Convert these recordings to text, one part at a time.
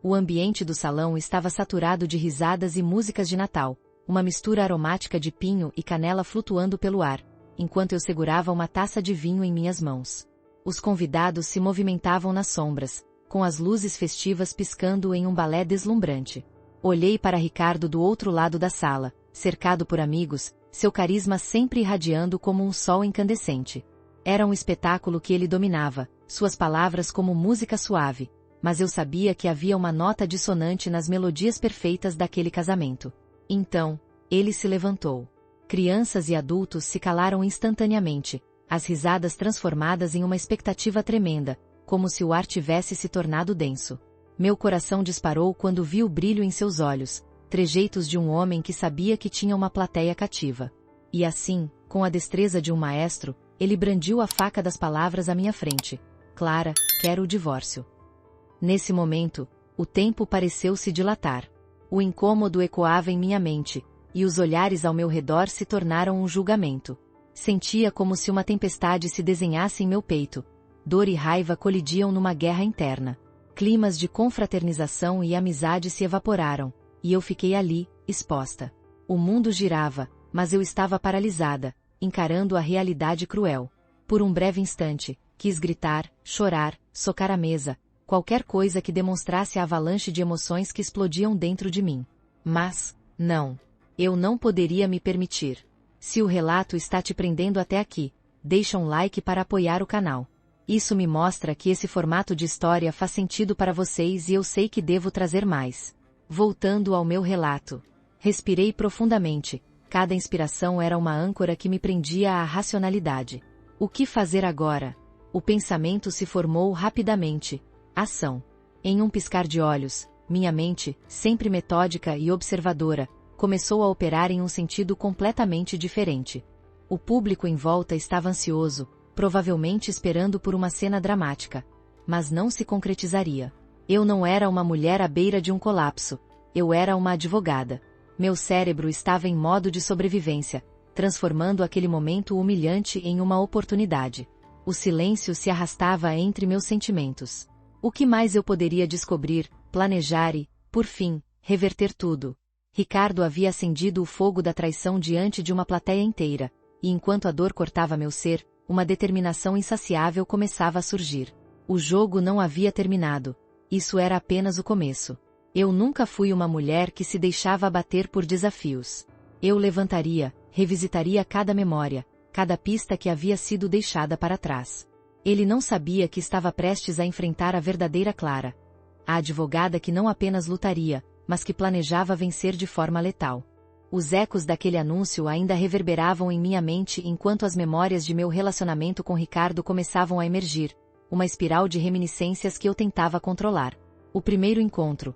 O ambiente do salão estava saturado de risadas e músicas de Natal, uma mistura aromática de pinho e canela flutuando pelo ar, enquanto eu segurava uma taça de vinho em minhas mãos. Os convidados se movimentavam nas sombras, com as luzes festivas piscando em um balé deslumbrante. Olhei para Ricardo do outro lado da sala, cercado por amigos, seu carisma sempre irradiando como um sol incandescente. Era um espetáculo que ele dominava, suas palavras como música suave, mas eu sabia que havia uma nota dissonante nas melodias perfeitas daquele casamento. Então, ele se levantou. Crianças e adultos se calaram instantaneamente, as risadas transformadas em uma expectativa tremenda, como se o ar tivesse se tornado denso. Meu coração disparou quando vi o brilho em seus olhos, trejeitos de um homem que sabia que tinha uma plateia cativa. E assim, com a destreza de um maestro, ele brandiu a faca das palavras à minha frente. Clara, quero o divórcio. Nesse momento, o tempo pareceu se dilatar. O incômodo ecoava em minha mente, e os olhares ao meu redor se tornaram um julgamento. Sentia como se uma tempestade se desenhasse em meu peito. Dor e raiva colidiam numa guerra interna. Climas de confraternização e amizade se evaporaram, e eu fiquei ali, exposta. O mundo girava, mas eu estava paralisada, encarando a realidade cruel. Por um breve instante, quis gritar, chorar, socar a mesa, qualquer coisa que demonstrasse a avalanche de emoções que explodiam dentro de mim. Mas, não. Eu não poderia me permitir. Se o relato está te prendendo até aqui, deixa um like para apoiar o canal. Isso me mostra que esse formato de história faz sentido para vocês e eu sei que devo trazer mais. Voltando ao meu relato. Respirei profundamente. Cada inspiração era uma âncora que me prendia à racionalidade. O que fazer agora? O pensamento se formou rapidamente. Ação. Em um piscar de olhos, minha mente, sempre metódica e observadora, começou a operar em um sentido completamente diferente. O público em volta estava ansioso, provavelmente esperando por uma cena dramática. Mas não se concretizaria. Eu não era uma mulher à beira de um colapso. Eu era uma advogada. Meu cérebro estava em modo de sobrevivência, transformando aquele momento humilhante em uma oportunidade. O silêncio se arrastava entre meus sentimentos. O que mais eu poderia descobrir, planejar e, por fim, reverter tudo? Ricardo havia acendido o fogo da traição diante de uma plateia inteira, e enquanto a dor cortava meu ser, uma determinação insaciável começava a surgir. O jogo não havia terminado. Isso era apenas o começo. Eu nunca fui uma mulher que se deixava abater por desafios. Eu levantaria, revisitaria cada memória, cada pista que havia sido deixada para trás. Ele não sabia que estava prestes a enfrentar a verdadeira Clara. A advogada que não apenas lutaria, mas que planejava vencer de forma letal. Os ecos daquele anúncio ainda reverberavam em minha mente enquanto as memórias de meu relacionamento com Ricardo começavam a emergir, uma espiral de reminiscências que eu tentava controlar. O primeiro encontro.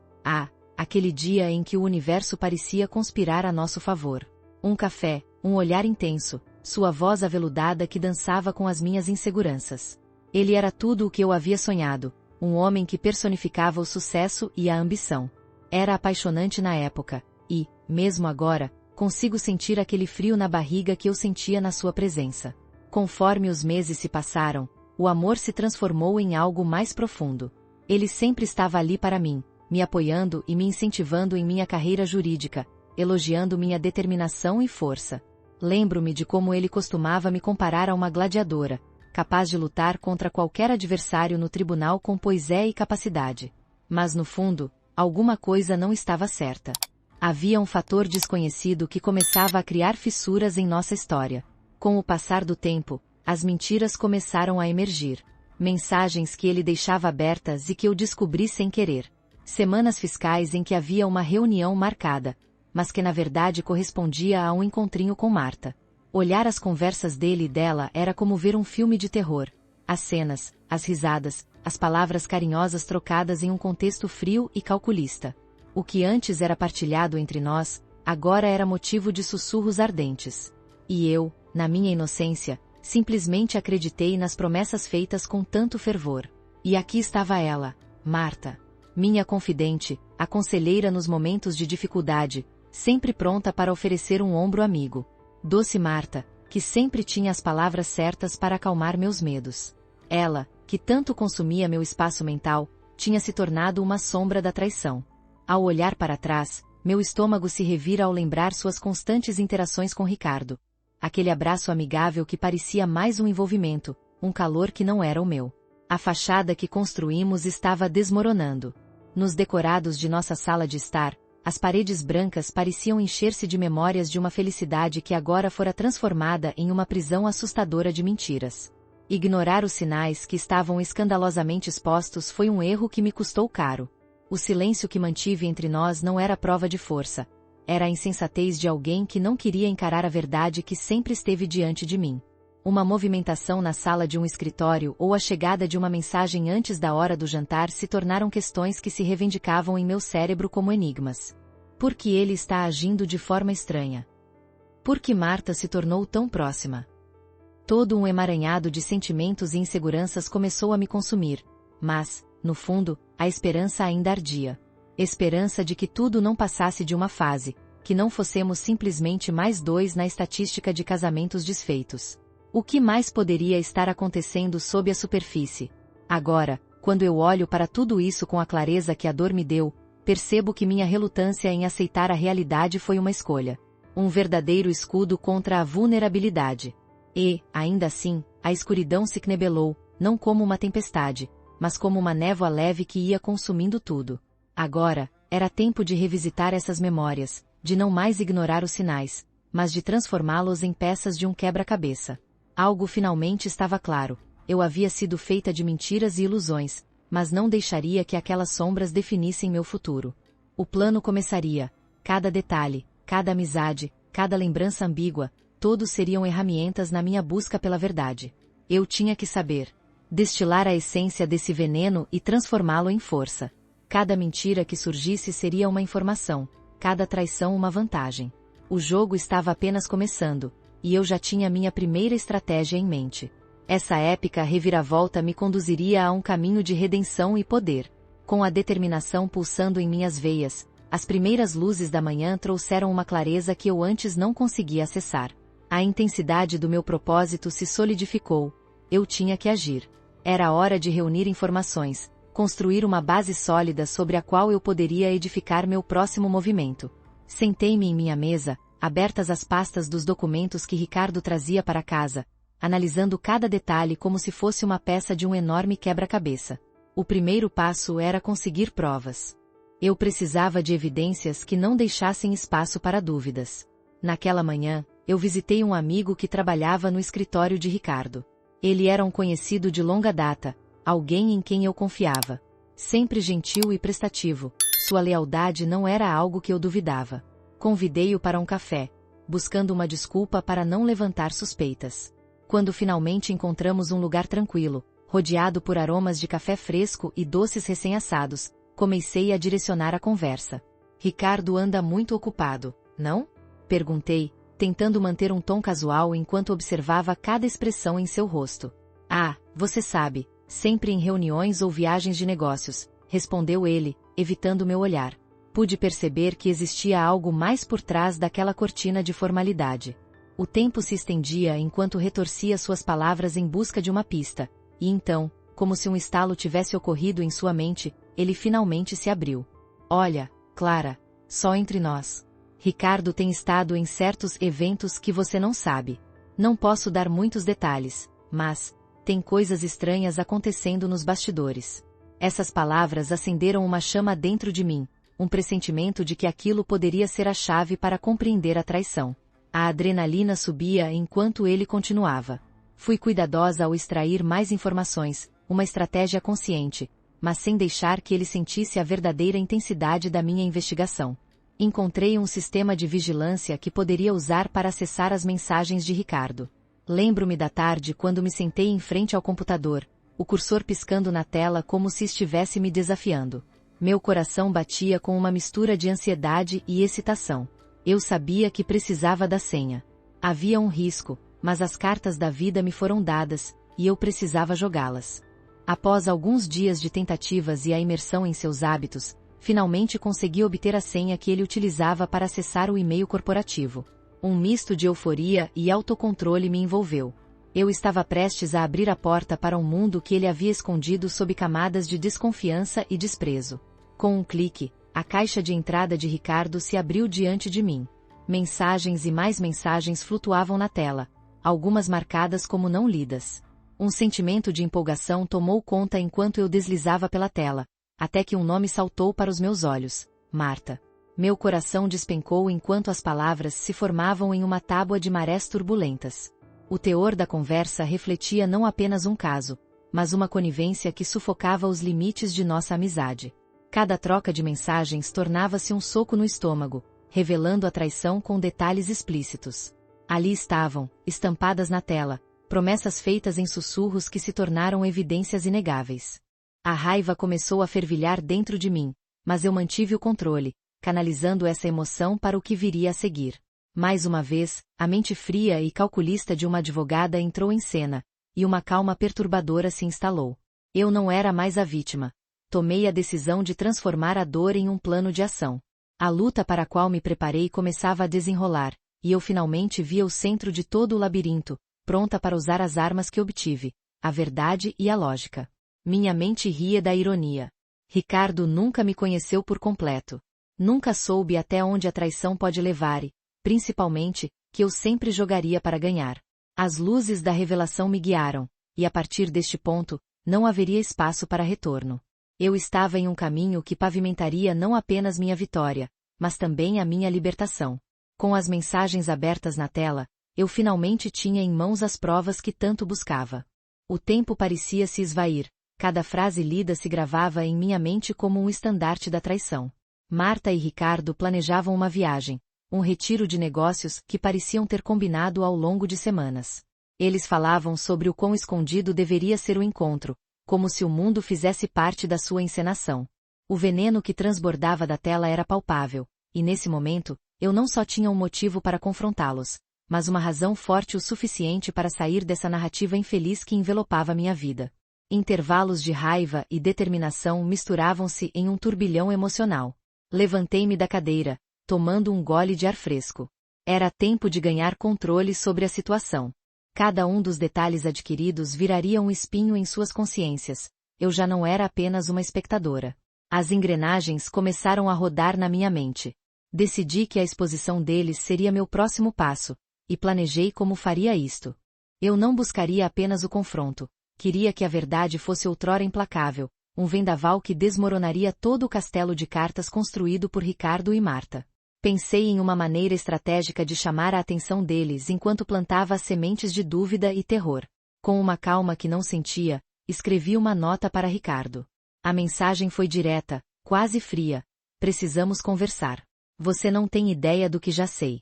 Aquele dia em que o universo parecia conspirar a nosso favor. Um café, um olhar intenso, sua voz aveludada que dançava com as minhas inseguranças. Ele era tudo o que eu havia sonhado, um homem que personificava o sucesso e a ambição. Era apaixonante na época, e, mesmo agora, consigo sentir aquele frio na barriga que eu sentia na sua presença. Conforme os meses se passaram, o amor se transformou em algo mais profundo. Ele sempre estava ali para mim, me apoiando e me incentivando em minha carreira jurídica, elogiando minha determinação e força. Lembro-me de como ele costumava me comparar a uma gladiadora, capaz de lutar contra qualquer adversário no tribunal com poesia e capacidade. Mas no fundo, alguma coisa não estava certa. Havia um fator desconhecido que começava a criar fissuras em nossa história. Com o passar do tempo, as mentiras começaram a emergir. Mensagens que ele deixava abertas e que eu descobri sem querer. Semanas fiscais em que havia uma reunião marcada, mas que na verdade correspondia a um encontrinho com Marta. Olhar as conversas dele e dela era como ver um filme de terror. As cenas, as risadas, as palavras carinhosas trocadas em um contexto frio e calculista. O que antes era partilhado entre nós, agora era motivo de sussurros ardentes. E eu, na minha inocência, simplesmente acreditei nas promessas feitas com tanto fervor. E aqui estava ela, Marta. Minha confidente, a conselheira nos momentos de dificuldade, sempre pronta para oferecer um ombro amigo. Doce Marta, que sempre tinha as palavras certas para acalmar meus medos. Ela, que tanto consumia meu espaço mental, tinha se tornado uma sombra da traição. Ao olhar para trás, meu estômago se revira ao lembrar suas constantes interações com Ricardo. Aquele abraço amigável que parecia mais um envolvimento, um calor que não era o meu. A fachada que construímos estava desmoronando. Nos decorados de nossa sala de estar, as paredes brancas pareciam encher-se de memórias de uma felicidade que agora fora transformada em uma prisão assustadora de mentiras. Ignorar os sinais que estavam escandalosamente expostos foi um erro que me custou caro. O silêncio que mantive entre nós não era prova de força. Era a insensatez de alguém que não queria encarar a verdade que sempre esteve diante de mim. Uma movimentação na sala de um escritório ou a chegada de uma mensagem antes da hora do jantar se tornaram questões que se reivindicavam em meu cérebro como enigmas. Por que ele está agindo de forma estranha? Por que Marta se tornou tão próxima? Todo um emaranhado de sentimentos e inseguranças começou a me consumir, mas, no fundo, a esperança ainda ardia. Esperança de que tudo não passasse de uma fase, que não fossemos simplesmente mais dois na estatística de casamentos desfeitos. O que mais poderia estar acontecendo sob a superfície? Agora, quando eu olho para tudo isso com a clareza que a dor me deu, percebo que minha relutância em aceitar a realidade foi uma escolha. Um verdadeiro escudo contra a vulnerabilidade. E, ainda assim, a escuridão se knebelou, não como uma tempestade, mas como uma névoa leve que ia consumindo tudo. Agora, era tempo de revisitar essas memórias, de não mais ignorar os sinais, mas de transformá-los em peças de um quebra-cabeça. Algo finalmente estava claro. Eu havia sido feita de mentiras e ilusões, mas não deixaria que aquelas sombras definissem meu futuro. O plano começaria. Cada detalhe, cada amizade, cada lembrança ambígua, todos seriam ferramentas na minha busca pela verdade. Eu tinha que saber. Destilar a essência desse veneno e transformá-lo em força. Cada mentira que surgisse seria uma informação, cada traição uma vantagem. O jogo estava apenas começando, e eu já tinha minha primeira estratégia em mente. Essa épica reviravolta me conduziria a um caminho de redenção e poder. Com a determinação pulsando em minhas veias, as primeiras luzes da manhã trouxeram uma clareza que eu antes não conseguia acessar. A intensidade do meu propósito se solidificou. Eu tinha que agir. Era hora de reunir informações, construir uma base sólida sobre a qual eu poderia edificar meu próximo movimento. Sentei-me em minha mesa, abertas as pastas dos documentos que Ricardo trazia para casa, analisando cada detalhe como se fosse uma peça de um enorme quebra-cabeça. O primeiro passo era conseguir provas. Eu precisava de evidências que não deixassem espaço para dúvidas. Naquela manhã, eu visitei um amigo que trabalhava no escritório de Ricardo. Ele era um conhecido de longa data, alguém em quem eu confiava. Sempre gentil e prestativo, sua lealdade não era algo que eu duvidava. Convidei-o para um café, buscando uma desculpa para não levantar suspeitas. Quando finalmente encontramos um lugar tranquilo, rodeado por aromas de café fresco e doces recém-assados, comecei a direcionar a conversa. Ricardo anda muito ocupado, não? Perguntei, tentando manter um tom casual enquanto observava cada expressão em seu rosto. Ah, você sabe, sempre em reuniões ou viagens de negócios, respondeu ele, evitando meu olhar. Pude perceber que existia algo mais por trás daquela cortina de formalidade. O tempo se estendia enquanto retorcia suas palavras em busca de uma pista, e então, como se um estalo tivesse ocorrido em sua mente, ele finalmente se abriu. Olha, Clara, só entre nós. Ricardo tem estado em certos eventos que você não sabe. Não posso dar muitos detalhes, mas tem coisas estranhas acontecendo nos bastidores. Essas palavras acenderam uma chama dentro de mim, um pressentimento de que aquilo poderia ser a chave para compreender a traição. A adrenalina subia enquanto ele continuava. Fui cuidadosa ao extrair mais informações, uma estratégia consciente, mas sem deixar que ele sentisse a verdadeira intensidade da minha investigação. Encontrei um sistema de vigilância que poderia usar para acessar as mensagens de Ricardo. Lembro-me da tarde quando me sentei em frente ao computador, o cursor piscando na tela como se estivesse me desafiando. Meu coração batia com uma mistura de ansiedade e excitação. Eu sabia que precisava da senha. Havia um risco, mas as cartas da vida me foram dadas, e eu precisava jogá-las. Após alguns dias de tentativas e a imersão em seus hábitos, finalmente consegui obter a senha que ele utilizava para acessar o e-mail corporativo. Um misto de euforia e autocontrole me envolveu. Eu estava prestes a abrir a porta para um mundo que ele havia escondido sob camadas de desconfiança e desprezo. Com um clique, a caixa de entrada de Ricardo se abriu diante de mim. Mensagens e mais mensagens flutuavam na tela, algumas marcadas como não lidas. Um sentimento de empolgação tomou conta enquanto eu deslizava pela tela, até que um nome saltou para os meus olhos: Marta. Meu coração despencou enquanto as palavras se formavam em uma tábua de marés turbulentas. O teor da conversa refletia não apenas um caso, mas uma conivência que sufocava os limites de nossa amizade. Cada troca de mensagens tornava-se um soco no estômago, revelando a traição com detalhes explícitos. Ali estavam, estampadas na tela, promessas feitas em sussurros que se tornaram evidências inegáveis. A raiva começou a fervilhar dentro de mim, mas eu mantive o controle, canalizando essa emoção para o que viria a seguir. Mais uma vez, a mente fria e calculista de uma advogada entrou em cena, e uma calma perturbadora se instalou. Eu não era mais a vítima. Tomei a decisão de transformar a dor em um plano de ação. A luta para a qual me preparei começava a desenrolar, e eu finalmente via o centro de todo o labirinto, pronta para usar as armas que obtive, a verdade e a lógica. Minha mente ria da ironia. Ricardo nunca me conheceu por completo. Nunca soube até onde a traição pode levar e, principalmente, que eu sempre jogaria para ganhar. As luzes da revelação me guiaram, e a partir deste ponto, não haveria espaço para retorno. Eu estava em um caminho que pavimentaria não apenas minha vitória, mas também a minha libertação. Com as mensagens abertas na tela, eu finalmente tinha em mãos as provas que tanto buscava. O tempo parecia se esvair, cada frase lida se gravava em minha mente como um estandarte da traição. Marta e Ricardo planejavam uma viagem, um retiro de negócios que pareciam ter combinado ao longo de semanas. Eles falavam sobre o quão escondido deveria ser o encontro, como se o mundo fizesse parte da sua encenação. O veneno que transbordava da tela era palpável, e nesse momento, eu não só tinha um motivo para confrontá-los, mas uma razão forte o suficiente para sair dessa narrativa infeliz que envelopava minha vida. Intervalos de raiva e determinação misturavam-se em um turbilhão emocional. Levantei-me da cadeira, tomando um gole de ar fresco. Era tempo de ganhar controle sobre a situação. Cada um dos detalhes adquiridos viraria um espinho em suas consciências. Eu já não era apenas uma espectadora. As engrenagens começaram a rodar na minha mente. Decidi que a exposição deles seria meu próximo passo, e planejei como faria isto. Eu não buscaria apenas o confronto. Queria que a verdade fosse outrora implacável, um vendaval que desmoronaria todo o castelo de cartas construído por Ricardo e Marta. Pensei em uma maneira estratégica de chamar a atenção deles enquanto plantava as sementes de dúvida e terror. Com uma calma que não sentia, escrevi uma nota para Ricardo. A mensagem foi direta, quase fria. Precisamos conversar. Você não tem ideia do que já sei.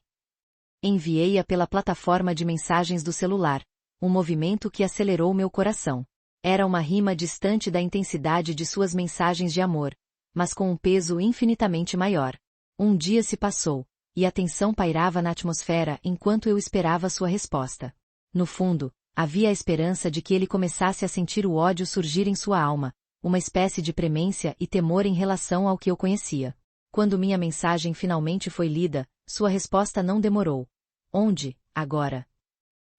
Enviei-a pela plataforma de mensagens do celular, um movimento que acelerou meu coração. Era uma rima distante da intensidade de suas mensagens de amor, mas com um peso infinitamente maior. Um dia se passou, e a tensão pairava na atmosfera enquanto eu esperava sua resposta. No fundo, havia a esperança de que ele começasse a sentir o ódio surgir em sua alma, uma espécie de premência e temor em relação ao que eu conhecia. Quando minha mensagem finalmente foi lida, sua resposta não demorou. Onde, agora?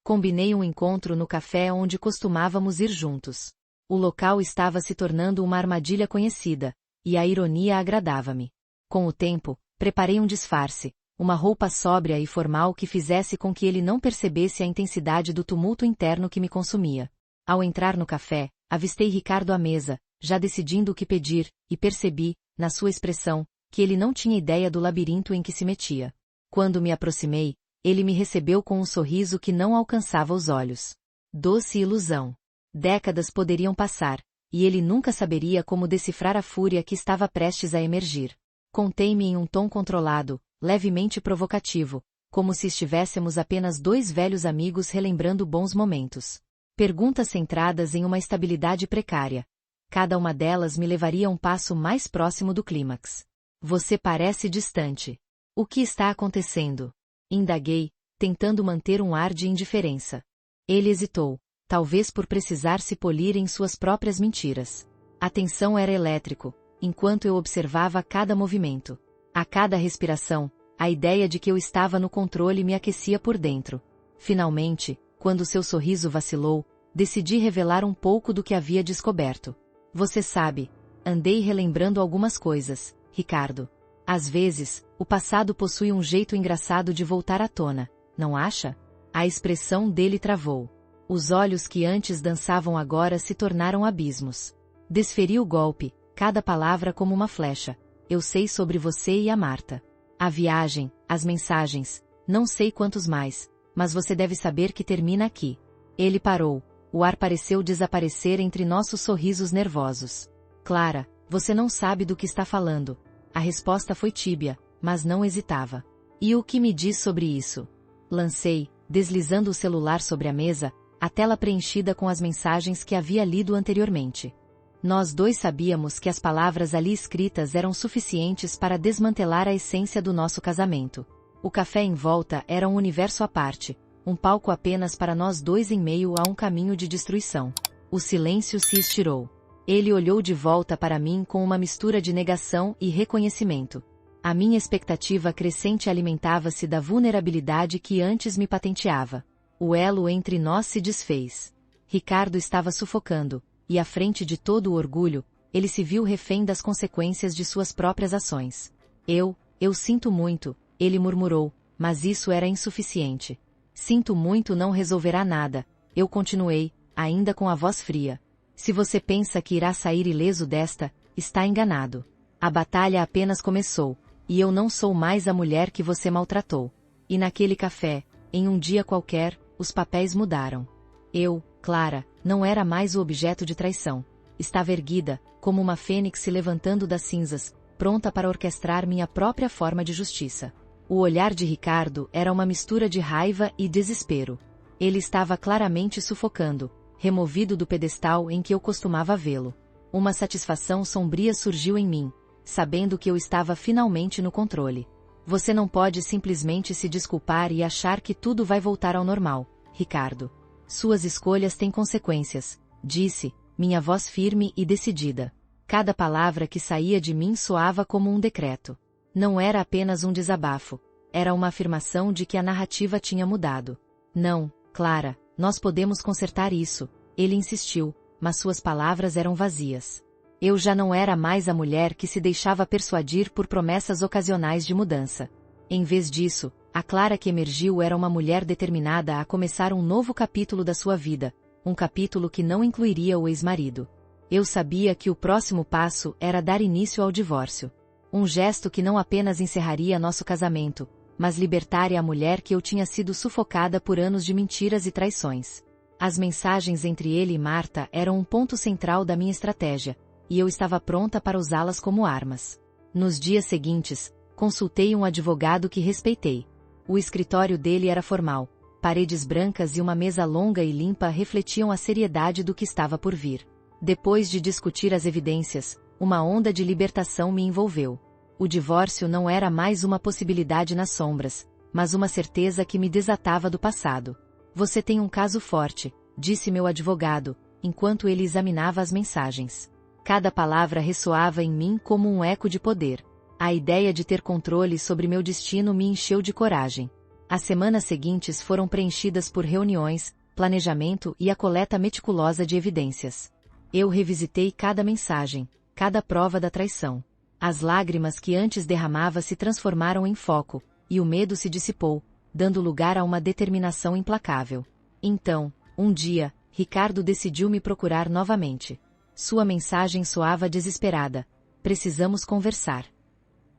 Combinei um encontro no café onde costumávamos ir juntos. O local estava se tornando uma armadilha conhecida, e a ironia agradava-me. Com o tempo, preparei um disfarce, uma roupa sóbria e formal que fizesse com que ele não percebesse a intensidade do tumulto interno que me consumia. Ao entrar no café, avistei Ricardo à mesa, já decidindo o que pedir, e percebi, na sua expressão, que ele não tinha ideia do labirinto em que se metia. Quando me aproximei, ele me recebeu com um sorriso que não alcançava os olhos. Doce ilusão. Décadas poderiam passar, e ele nunca saberia como decifrar a fúria que estava prestes a emergir. Contei-me em um tom controlado, levemente provocativo, como se estivéssemos apenas dois velhos amigos relembrando bons momentos. Perguntas centradas em uma estabilidade precária. Cada uma delas me levaria um passo mais próximo do clímax. Você parece distante. O que está acontecendo? Indaguei, tentando manter um ar de indiferença. Ele hesitou, talvez por precisar se polir em suas próprias mentiras. A tensão era elétrico, enquanto eu observava cada movimento. A cada respiração, a ideia de que eu estava no controle me aquecia por dentro. Finalmente, Quando seu sorriso vacilou, decidi revelar um pouco do que havia descoberto. Você sabe, andei relembrando algumas coisas, Ricardo. Às vezes, o passado possui um jeito engraçado de voltar à tona, não acha? A expressão dele travou. Os olhos que antes dançavam agora se tornaram abismos. Desferi o golpe, cada palavra como uma flecha. Eu sei sobre você e a Marta. A viagem, as mensagens, não sei quantos mais, mas você deve saber que termina aqui. Ele parou. O ar pareceu desaparecer entre nossos sorrisos nervosos. Clara, você não sabe do que está falando. A resposta foi tíbia, mas não hesitava. E o que me diz sobre isso? Lancei, deslizando o celular sobre a mesa, a tela preenchida com as mensagens que havia lido anteriormente. Nós dois sabíamos que as palavras ali escritas eram suficientes para desmantelar a essência do nosso casamento. O café em volta era um universo à parte, um palco apenas para nós dois em meio a um caminho de destruição. O silêncio se estirou. Ele olhou de volta para mim com uma mistura de negação e reconhecimento. A minha expectativa crescente alimentava-se da vulnerabilidade que antes me patenteava. O elo entre nós se desfez. Ricardo estava sufocando, e à frente de todo o orgulho, ele se viu refém das consequências de suas próprias ações. Eu sinto muito, ele murmurou, mas isso era insuficiente. Sinto muito não resolverá nada, eu continuei, ainda com a voz fria. Se você pensa que irá sair ileso desta, está enganado. A batalha apenas começou, e eu não sou mais a mulher que você maltratou. E naquele café, em um dia qualquer, os papéis mudaram. Eu, Clara, não era mais o objeto de traição. Estava erguida, como uma fênix se levantando das cinzas, pronta para orquestrar minha própria forma de justiça. O olhar de Ricardo era uma mistura de raiva e desespero. Ele estava claramente sufocando, removido do pedestal em que eu costumava vê-lo. Uma satisfação sombria surgiu em mim, sabendo que eu estava finalmente no controle. Você não pode simplesmente se desculpar e achar que tudo vai voltar ao normal, Ricardo. Suas escolhas têm consequências, disse, minha voz firme e decidida. Cada palavra que saía de mim soava como um decreto. Não era apenas um desabafo, era uma afirmação de que a narrativa tinha mudado. Não, Clara, nós podemos consertar isso, ele insistiu, mas suas palavras eram vazias. Eu já não era mais a mulher que se deixava persuadir por promessas ocasionais de mudança. Em vez disso, a Clara que emergiu era uma mulher determinada a começar um novo capítulo da sua vida, um capítulo que não incluiria o ex-marido. Eu sabia que o próximo passo era dar início ao divórcio. Um gesto que não apenas encerraria nosso casamento, mas libertaria a mulher que eu tinha sido sufocada por anos de mentiras e traições. As mensagens entre ele e Marta eram um ponto central da minha estratégia, e eu estava pronta para usá-las como armas. Nos dias seguintes, consultei um advogado que respeitei. O escritório dele era formal, paredes brancas e uma mesa longa e limpa refletiam a seriedade do que estava por vir. Depois de discutir as evidências, uma onda de libertação me envolveu. O divórcio não era mais uma possibilidade nas sombras, mas uma certeza que me desatava do passado. Você tem um caso forte, disse meu advogado, enquanto ele examinava as mensagens. Cada palavra ressoava em mim como um eco de poder. A ideia de ter controle sobre meu destino me encheu de coragem. As semanas seguintes foram preenchidas por reuniões, planejamento e a coleta meticulosa de evidências. Eu revisitei cada mensagem, cada prova da traição. As lágrimas que antes derramava se transformaram em foco, e o medo se dissipou, dando lugar a uma determinação implacável. Então, um dia, Ricardo decidiu me procurar novamente. Sua mensagem soava desesperada. Precisamos conversar.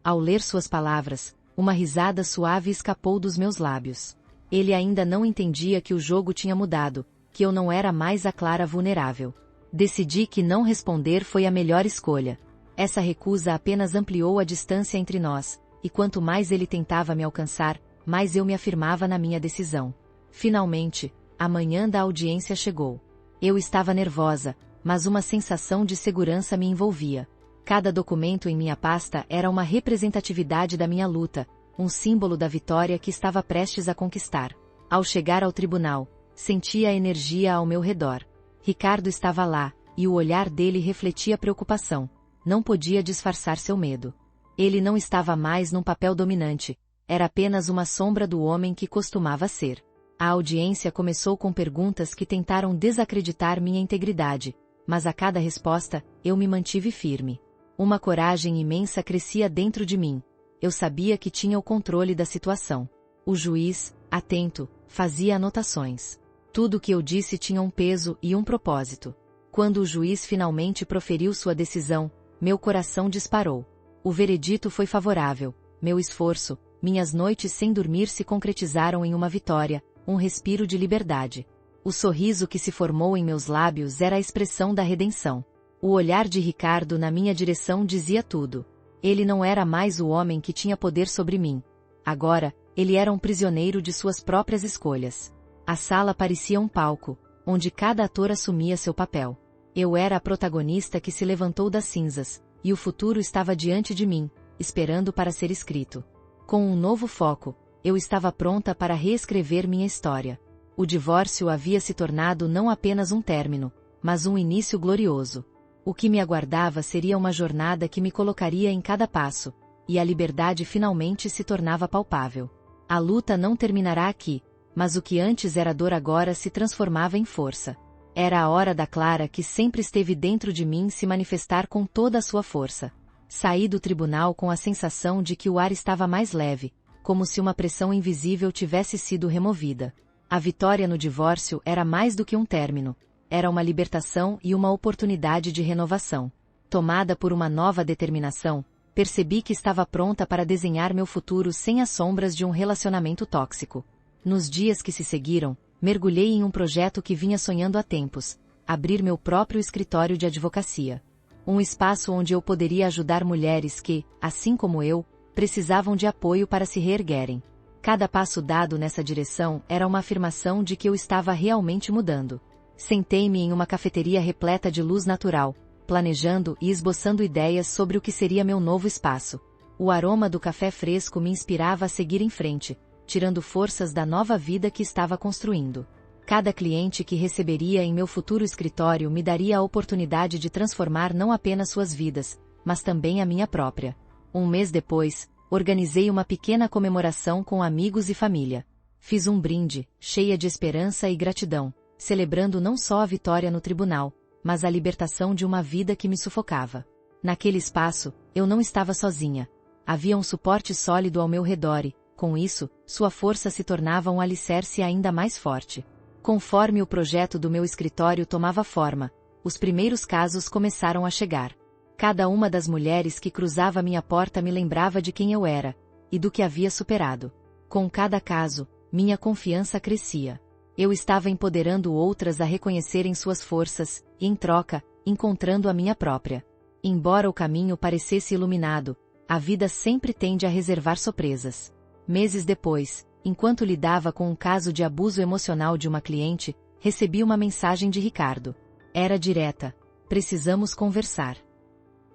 Ao ler suas palavras, uma risada suave escapou dos meus lábios. Ele ainda não entendia que o jogo tinha mudado, que eu não era mais a Clara vulnerável. Decidi que não responder foi a melhor escolha. Essa recusa apenas ampliou a distância entre nós, e quanto mais ele tentava me alcançar, mais eu me afirmava na minha decisão. Finalmente, a manhã da audiência chegou. Eu estava nervosa, mas uma sensação de segurança me envolvia. Cada documento em minha pasta era uma representatividade da minha luta, um símbolo da vitória que estava prestes a conquistar. Ao chegar ao tribunal, senti a energia ao meu redor. Ricardo estava lá, e o olhar dele refletia preocupação. Não podia disfarçar seu medo. Ele não estava mais num papel dominante, era apenas uma sombra do homem que costumava ser. A audiência começou com perguntas que tentaram desacreditar minha integridade, mas a cada resposta, eu me mantive firme. Uma coragem imensa crescia dentro de mim. Eu sabia que tinha o controle da situação. O juiz, atento, fazia anotações. Tudo o que eu disse tinha um peso e um propósito. Quando o juiz finalmente proferiu sua decisão, meu coração disparou. O veredito foi favorável. Meu esforço, minhas noites sem dormir se concretizaram em uma vitória, um respiro de liberdade. O sorriso que se formou em meus lábios era a expressão da redenção. O olhar de Ricardo na minha direção dizia tudo. Ele não era mais o homem que tinha poder sobre mim. Agora, ele era um prisioneiro de suas próprias escolhas. A sala parecia um palco, onde cada ator assumia seu papel. Eu era a protagonista que se levantou das cinzas, e o futuro estava diante de mim, esperando para ser escrito. Com um novo foco, eu estava pronta para reescrever minha história. O divórcio havia se tornado não apenas um término, mas um início glorioso. O que me aguardava seria uma jornada que me colocaria em cada passo, e a liberdade finalmente se tornava palpável. A luta não terminará aqui, mas o que antes era dor agora se transformava em força. Era a hora da Clara que sempre esteve dentro de mim se manifestar com toda a sua força. Saí do tribunal com a sensação de que o ar estava mais leve, como se uma pressão invisível tivesse sido removida. A vitória no divórcio era mais do que um término. Era uma libertação e uma oportunidade de renovação. Tomada por uma nova determinação, percebi que estava pronta para desenhar meu futuro sem as sombras de um relacionamento tóxico. Nos dias que se seguiram, mergulhei em um projeto que vinha sonhando há tempos: abrir meu próprio escritório de advocacia. Um espaço onde eu poderia ajudar mulheres que, assim como eu, precisavam de apoio para se reerguerem. Cada passo dado nessa direção era uma afirmação de que eu estava realmente mudando. Sentei-me em uma cafeteria repleta de luz natural, planejando e esboçando ideias sobre o que seria meu novo espaço. O aroma do café fresco me inspirava a seguir em frente, tirando forças da nova vida que estava construindo. Cada cliente que receberia em meu futuro escritório me daria a oportunidade de transformar não apenas suas vidas, mas também a minha própria. Um mês depois, organizei uma pequena comemoração com amigos e família. Fiz um brinde, cheia de esperança e gratidão, celebrando não só a vitória no tribunal, mas a libertação de uma vida que me sufocava. Naquele espaço, eu não estava sozinha. Havia um suporte sólido ao meu redor e, com isso, sua força se tornava um alicerce ainda mais forte. Conforme o projeto do meu escritório tomava forma, os primeiros casos começaram a chegar. Cada uma das mulheres que cruzava minha porta me lembrava de quem eu era, e do que havia superado. Com cada caso, minha confiança crescia. Eu estava empoderando outras a reconhecerem suas forças, e em troca, encontrando a minha própria. Embora o caminho parecesse iluminado, a vida sempre tende a reservar surpresas. Meses depois, enquanto lidava com um caso de abuso emocional de uma cliente, recebi uma mensagem de Ricardo. Era direta: precisamos conversar.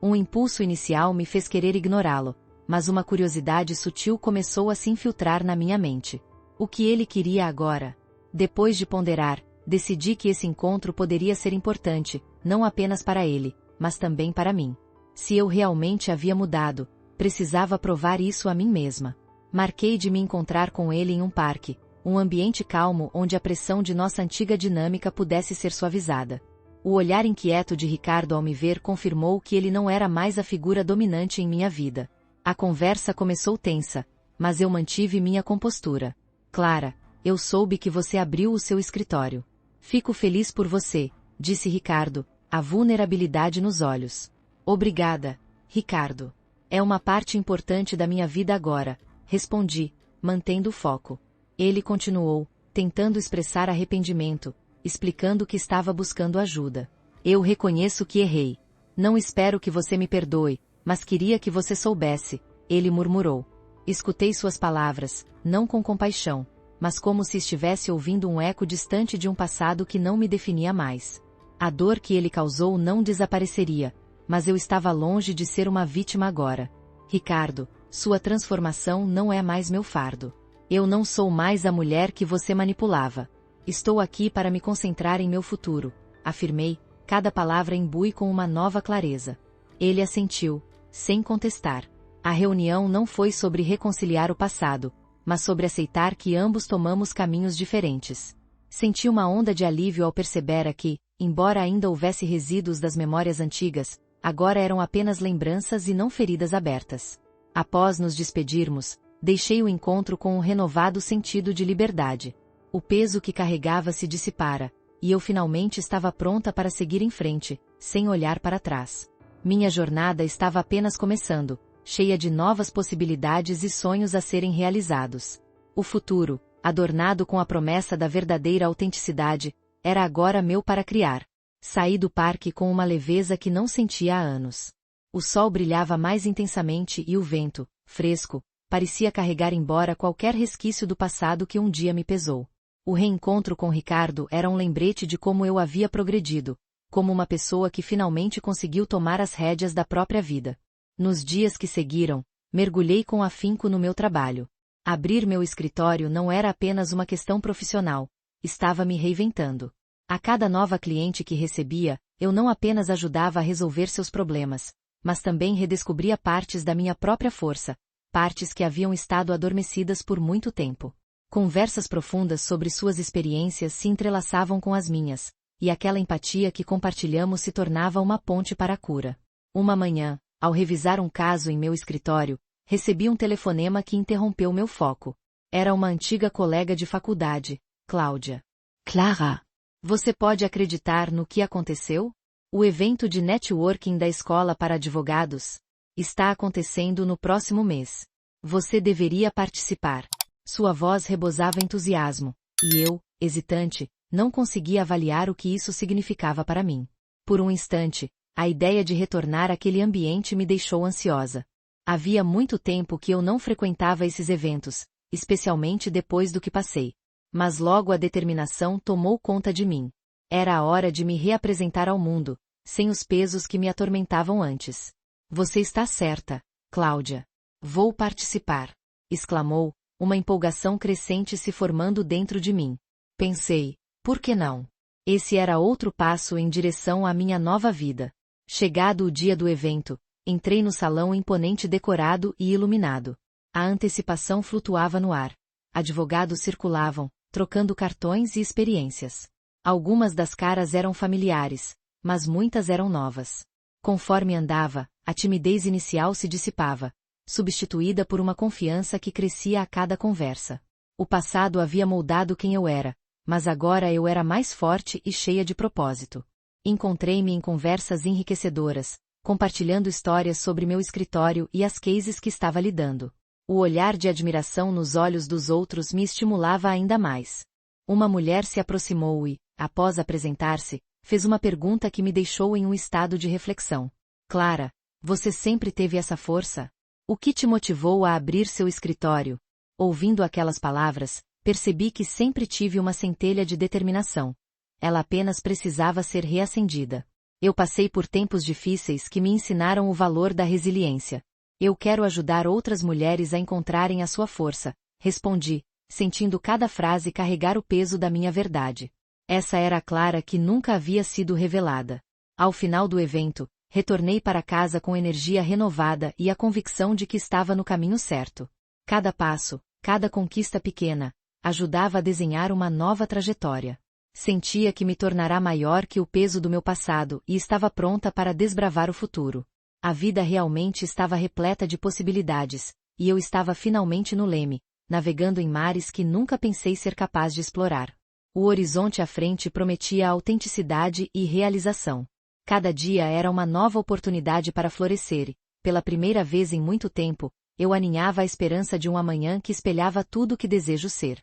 Um impulso inicial me fez querer ignorá-lo, mas uma curiosidade sutil começou a se infiltrar na minha mente. O que ele queria agora? Depois de ponderar, decidi que esse encontro poderia ser importante, não apenas para ele, mas também para mim. Se eu realmente havia mudado, precisava provar isso a mim mesma. Marquei de me encontrar com ele em um parque, um ambiente calmo onde a pressão de nossa antiga dinâmica pudesse ser suavizada. O olhar inquieto de Ricardo ao me ver confirmou que ele não era mais a figura dominante em minha vida. A conversa começou tensa, mas eu mantive minha compostura. Clara, eu soube que você abriu o seu escritório. Fico feliz por você, disse Ricardo, a vulnerabilidade nos olhos. Obrigada, Ricardo. É uma parte importante da minha vida agora, respondi, mantendo o foco. Ele continuou, tentando expressar arrependimento, explicando que estava buscando ajuda. Eu reconheço que errei. Não espero que você me perdoe, mas queria que você soubesse, ele murmurou. Escutei suas palavras, não com compaixão, mas como se estivesse ouvindo um eco distante de um passado que não me definia mais. A dor que ele causou não desapareceria, mas eu estava longe de ser uma vítima agora. Ricardo, sua transformação não é mais meu fardo. Eu não sou mais a mulher que você manipulava. Estou aqui para me concentrar em meu futuro, afirmei, cada palavra imbui com uma nova clareza. Ele assentiu, sem contestar. A reunião não foi sobre reconciliar o passado, mas sobre aceitar que ambos tomamos caminhos diferentes. Senti uma onda de alívio ao perceber que, embora ainda houvesse resíduos das memórias antigas, agora eram apenas lembranças e não feridas abertas. Após nos despedirmos, deixei o encontro com um renovado sentido de liberdade. O peso que carregava se dissipara, e eu finalmente estava pronta para seguir em frente, sem olhar para trás. Minha jornada estava apenas começando, cheia de novas possibilidades e sonhos a serem realizados. O futuro, adornado com a promessa da verdadeira autenticidade, era agora meu para criar. Saí do parque com uma leveza que não sentia há anos. O sol brilhava mais intensamente e o vento, fresco, parecia carregar embora qualquer resquício do passado que um dia me pesou. O reencontro com Ricardo era um lembrete de como eu havia progredido, como uma pessoa que finalmente conseguiu tomar as rédeas da própria vida. Nos dias que seguiram, mergulhei com afinco no meu trabalho. Abrir meu escritório não era apenas uma questão profissional, estava me reinventando. A cada nova cliente que recebia, eu não apenas ajudava a resolver seus problemas, mas também redescobria partes da minha própria força, partes que haviam estado adormecidas por muito tempo. Conversas profundas sobre suas experiências se entrelaçavam com as minhas, e aquela empatia que compartilhamos se tornava uma ponte para a cura. Uma manhã, ao revisar um caso em meu escritório, recebi um telefonema que interrompeu meu foco. Era uma antiga colega de faculdade, Cláudia. Clara, Você pode acreditar no que aconteceu? O evento de networking da escola para advogados está acontecendo no próximo mês. Você deveria participar. Sua voz rebosava entusiasmo, e eu, hesitante, não conseguia avaliar o que isso significava para mim. Por um instante, a ideia de retornar àquele ambiente me deixou ansiosa. Havia muito tempo que eu não frequentava esses eventos, especialmente depois do que passei. Mas logo a determinação tomou conta de mim. Era a hora de me reapresentar ao mundo, sem os pesos que me atormentavam antes. Você está certa, Cláudia. Vou participar, exclamou, uma empolgação crescente se formando dentro de mim. Pensei, por que não? Esse era outro passo em direção à minha nova vida. Chegado o dia do evento, entrei no salão imponente decorado e iluminado. A antecipação flutuava no ar. Advogados circulavam, trocando cartões e experiências. Algumas das caras eram familiares, mas muitas eram novas. Conforme andava, a timidez inicial se dissipava, substituída por uma confiança que crescia a cada conversa. O passado havia moldado quem eu era, mas agora eu era mais forte e cheia de propósito. Encontrei-me em conversas enriquecedoras, compartilhando histórias sobre meu escritório e as cases que estava lidando. O olhar de admiração nos olhos dos outros me estimulava ainda mais. Uma mulher se aproximou e, após apresentar-se, fez uma pergunta que me deixou em um estado de reflexão. Clara, você sempre teve essa força? O que te motivou a abrir seu escritório? Ouvindo aquelas palavras, percebi que sempre tive uma centelha de determinação. Ela apenas precisava ser reacendida. Eu passei por tempos difíceis que me ensinaram o valor da resiliência. Eu quero ajudar outras mulheres a encontrarem a sua força, respondi, sentindo cada frase carregar o peso da minha verdade. Essa era a Clara que nunca havia sido revelada. Ao final do evento, retornei para casa com energia renovada e a convicção de que estava no caminho certo. Cada passo, cada conquista pequena, ajudava a desenhar uma nova trajetória. Sentia que me tornará maior que o peso do meu passado e estava pronta para desbravar o futuro. A vida realmente estava repleta de possibilidades, e eu estava finalmente no leme, navegando em mares que nunca pensei ser capaz de explorar. O horizonte à frente prometia autenticidade e realização. Cada dia era uma nova oportunidade para florescer e, pela primeira vez em muito tempo, eu aninhava a esperança de um amanhã que espelhava tudo o que desejo ser.